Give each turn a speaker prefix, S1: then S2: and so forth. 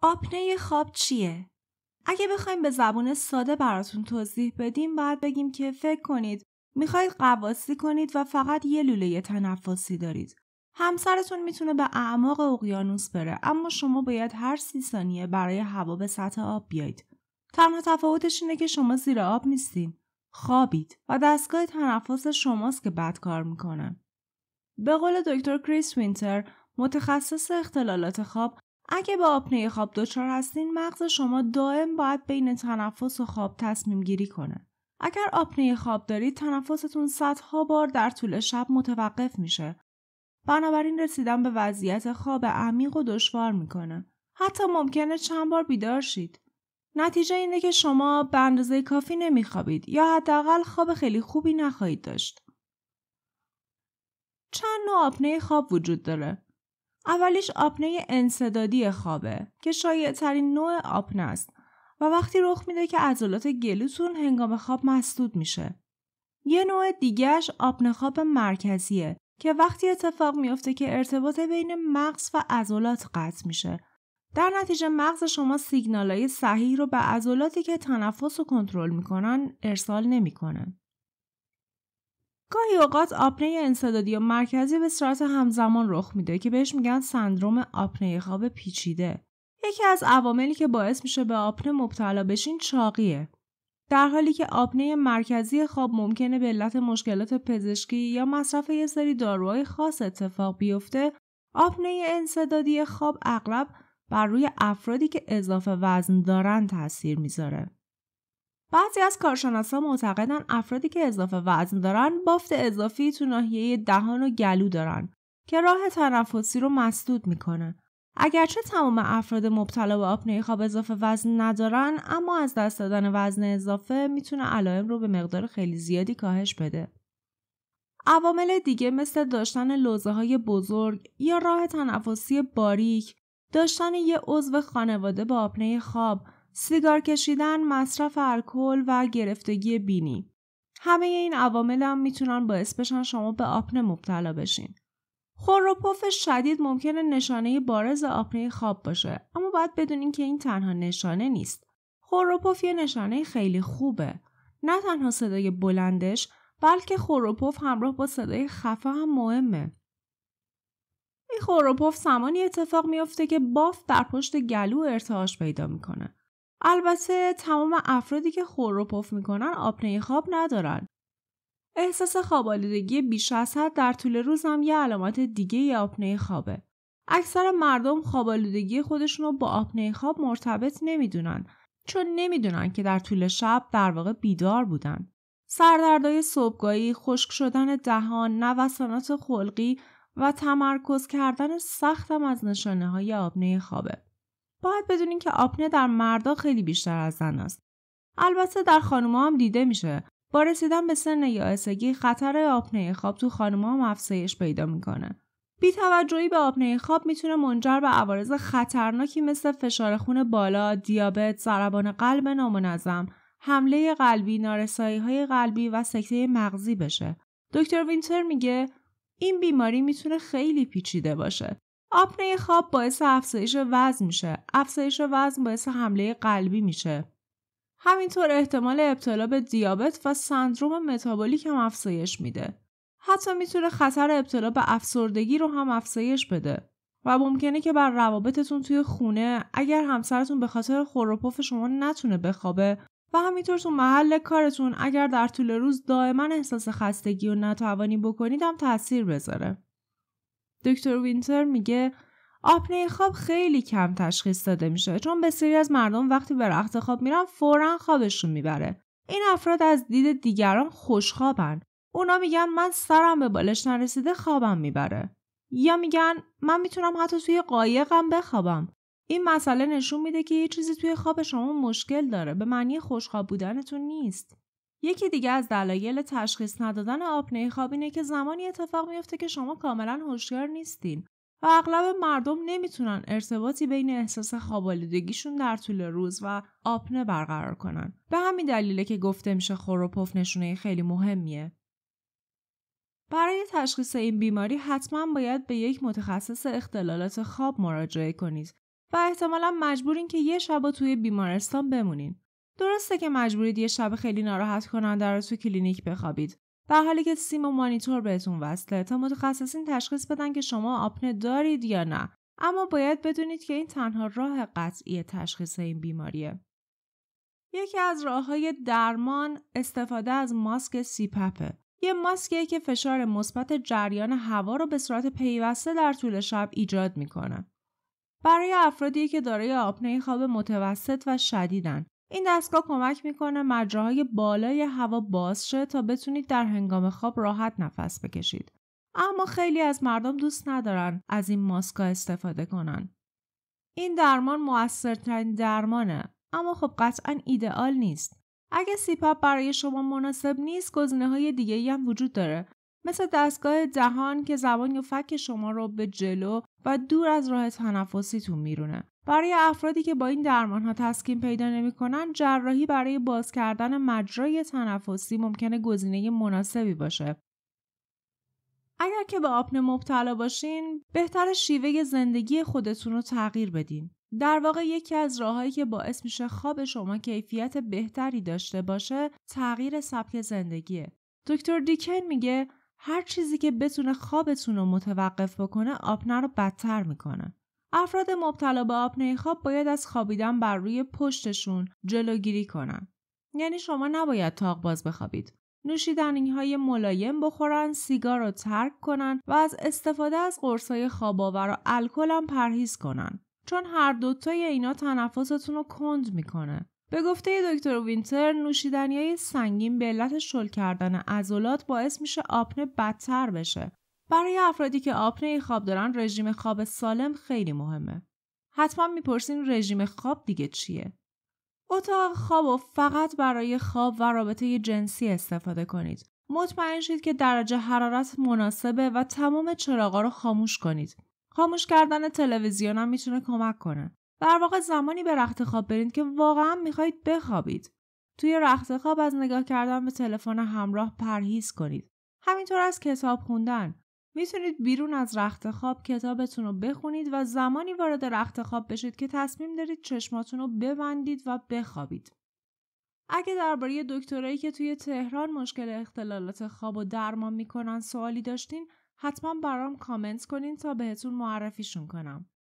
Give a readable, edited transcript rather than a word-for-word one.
S1: آپنه خواب چیه؟ اگه بخوایم به زبان ساده براتون توضیح بدیم باید بگیم که فکر کنید میخواید غواصی کنید و فقط یه لوله تنفسی دارید. همسرتون میتونه به اعماق اقیانوس بره اما شما باید هر 30 ثانیه برای هوا به سطح آب بیایید. تنها تفاوتش اینه که شما زیر آب نیستین. خوابید و دستگاه تنفس شماست که بد کار میکنه. به قول دکتر کریس وینتر متخصص اختلالات خواب، اگه به آپنه خواب دچار هستین مغز شما دائم باید بین تنفس و خواب تصمیم گیری کنه. اگر آپنه خواب دارید تنفستون صدها بار در طول شب متوقف میشه. بنابراین رسیدن به وضعیت خواب عمیق و دشوار میکنه. حتی ممکنه چند بار بیدار شید. نتیجه اینه که شما به اندازه کافی نمیخوابید یا حداقل خواب خیلی خوبی نخواهید داشت. چند نوع آپنه خواب وجود داره. اولیش آپنه انسدادی خوابه که شایع ترین نوع آپنه است و وقتی رخ میده که عضلات گلوتون هنگام خواب مسدود میشه. یه نوع دیگهش آپنه خواب مرکزیه که وقتی اتفاق میفته که ارتباط بین مغز و عضلات قطع میشه. در نتیجه مغز شما سیگنالای صحیح رو به عضلاتی که تنفس رو کنترل میکنن ارسال نمیکنه. گاهی اوقات آپنه انسدادی و مرکزی به صورت همزمان رخ میده که بهش میگن سندروم آپنه خواب پیچیده. یکی از عواملی که باعث میشه به آپنه مبتلا بشین چاقیه. در حالی که آپنه مرکزی خواب ممکنه به علت مشکلات پزشکی یا مصرف یه سری داروهای خاص اتفاق بیفته، آپنه انسدادی خواب اغلب بر روی افرادی که اضافه وزن دارن تاثیر میذاره. بعضی از کارشناسا معتقدن افرادی که اضافه وزن دارن بافت اضافی تو ناحیه دهان و گلو دارن که راه تنفسی رو مسدود میکنه. اگرچه تمام افراد مبتلا به آپنه خواب اضافه وزن ندارن، اما از دست دادن وزن اضافه میتونه علائم رو به مقدار خیلی زیادی کاهش بده. عوامل دیگه مثل داشتن لوزه‌های بزرگ یا راه تنفسی باریک، داشتن یه عضو خانواده با آپنه خواب، سیگار کشیدن، مصرف الکل و گرفتگی بینی. همه این عوامل هم میتونن باعث بشن شما به آپنه مبتلا بشین. خور و پف شدید ممکنه نشانه بارز آپنه خواب باشه، اما باید بدونین که این تنها نشانه نیست. خور و پف یه نشانه خیلی خوبه. نه تنها صدای بلندش، بلکه خور و پف همراه با صدای خفه هم مهمه. این خور و پف زمانی اتفاق میفته که بافت در پشت گلو ارتعاش پیدا میکنه. البته تمام افرادی که خور و پف میکنن آپنه خواب ندارن. احساس خواب‌آلودگی بیش از حد در طول روز هم یه علامت دیگه آپنه خوابه. اکثر مردم خواب‌آلودگی خودشون رو با آپنه خواب مرتبط نمیدونن، چون نمیدونن که در طول شب در واقع بیدار بودن. سردردهای صبحگاهی، خشک شدن دهان، نوسانات خلقی و تمرکز کردن سختم از نشانه‌های آپنه خوابه. باید بدونین که آپنه در مردا خیلی بیشتر از زن است. البته در خانم‌ها هم دیده میشه. با رسیدن به سن یائسگی خطر آپنه خواب تو خانم‌ها هم افزایش پیدا میکنه. بی‌توجهی به آپنه خواب میتونه منجر به عوارض خطرناکی مثل فشار خون بالا، دیابت، ضربان قلب نامنظم، حمله قلبی، نارسایی‌های قلبی و سکته مغزی بشه. دکتر وینتر میگه این بیماری میتونه خیلی پیچیده باشه. آپنه خواب باعث افزایش وزن میشه. افزایش وزن باعث حمله قلبی میشه. همینطور احتمال ابتلا به دیابت و سندروم متابولیک هم افزایش میده. حتی میتونه خطر ابتلا به افسردگی رو هم افزایش بده. و ممکنه که بر روابطتون توی خونه اگر همسرتون به خاطر خور و پف شما نتونه بخوابه و همینطور تو محل کارتون اگر در طول روز دائما احساس خستگی و ناتوانی بکنید هم تأثیر بذاره. دکتر وینتر میگه آپنه خواب خیلی کم تشخیص داده میشه چون بسیاری از مردم وقتی به رخت خواب میرن فوراً خوابشون میبره. این افراد از دید دیگران خوشخوابن. اونا میگن من سرم به بالش نرسیده خوابم میبره. یا میگن من میتونم حتی توی قایقم بخوابم. این مسئله نشون میده که یه چیزی توی خواب شما مشکل داره، به معنی خوشخواب بودنتون نیست. یکی دیگه از دلایل تشخیص ندادن آپنه خواب اینه که زمانی اتفاق میفته که شما کاملا هوشیار نیستین و اغلب مردم نمیتونن ارتباطی بین احساس خواب‌آلودگیشون در طول روز و آپنه برقرار کنن. به همین دلیله که گفته میشه خور و پف نشونه خیلی مهمیه. برای تشخیص این بیماری حتما باید به یک متخصص اختلالات خواب مراجعه کنید و احتمالاً مجبورین که یه شب توی بیمارستان بمونین. درسته که مجبورید یه شب خیلی ناراحت کننده رو تو کلینیک بخوابید، در حالی که سیم و مانیتور بهتون وصله تا متخصصین تشخیص بدن که شما آپنه دارید یا نه. اما باید بدونید که این تنها راه قطعی تشخیص این بیماریه. یکی از راه‌های درمان استفاده از ماسک CPAPه. یه ماسکیه که فشار مثبت جریان هوا رو به صورت پیوسته در طول شب ایجاد میکنه. برای افرادی که دارای آپنه خواب متوسط و شدیدن، این دستگاه کمک میکنه مجراهای بالای هوا باز شه تا بتونید در هنگام خواب راحت نفس بکشید. اما خیلی از مردم دوست ندارن از این ماسکا استفاده کنن. این درمان مؤثرترین درمانه، اما خب قطعاً ایدئال نیست. اگه CPAP برای شما مناسب نیست، گزینه‌های دیگه‌ای هم وجود داره، مثل دستگاه دهان که زبان و فک شما رو به جلو و دور از راه تنفسیتون میرونه. برای افرادی که با این درمان‌ها تسکین پیدا نمی‌کنن، جراحی برای باز کردن مجرای تنفسی ممکنه گزینه مناسبی باشه. اگر که به آپنه مبتلا باشین، بهتر شیوه زندگی خودتون رو تغییر بدین. در واقع یکی از راهایی که باعث میشه خواب شما کیفیت بهتری داشته باشه، تغییر سبک زندگیه. دکتر دیکن میگه هر چیزی که بتونه خوابتون رو متوقف بکنه، آپنه رو بدتر میکنه. افراد مبتلا به آپنه خواب باید از خوابیدن بر روی پشتشون جلوگیری کنن. یعنی شما نباید تاق باز بخوابید. نوشیدنی‌های ملایم بخورن، سیگار رو ترک کنن و از استفاده از قرص‌های خواب‌آور و الکل هم پرهیز کنن. چون هر دوتای اینا تنفستون رو کند میکنه. به گفته دکتر وینتر، نوشیدنی‌های سنگین به علت شل کردن عضلات باعث میشه آپنه بدتر بشه. برای افرادی که آپنه خواب دارن، رژیم خواب سالم خیلی مهمه. حتما میپرسین رژیم خواب دیگه چیه؟ اتاق خواب رو فقط برای خواب و رابطه جنسی استفاده کنید. مطمئن شید که درجه حرارت مناسبه و تمام چراغا رو خاموش کنید. خاموش کردن تلویزیون هم میتونه کمک کنه. در واقع زمانی به رخت خواب برید که واقعا میخواید بخوابید. توی رخت خواب از نگاه کردن به تلفن همراه پرهیز کنید. همینطور از کتاب خوندن. میتونید بیرون از رخت خواب کتابتون رو بخونید و زمانی وارد رخت خواب بشید که تصمیم دارید چشماتون رو ببندید و بخوابید. اگه درباره دکترایی که توی تهران مشکل اختلالات خواب و درمان میکنن سوالی داشتین، حتما برام کامنت کنین تا بهتون معرفیشون کنم.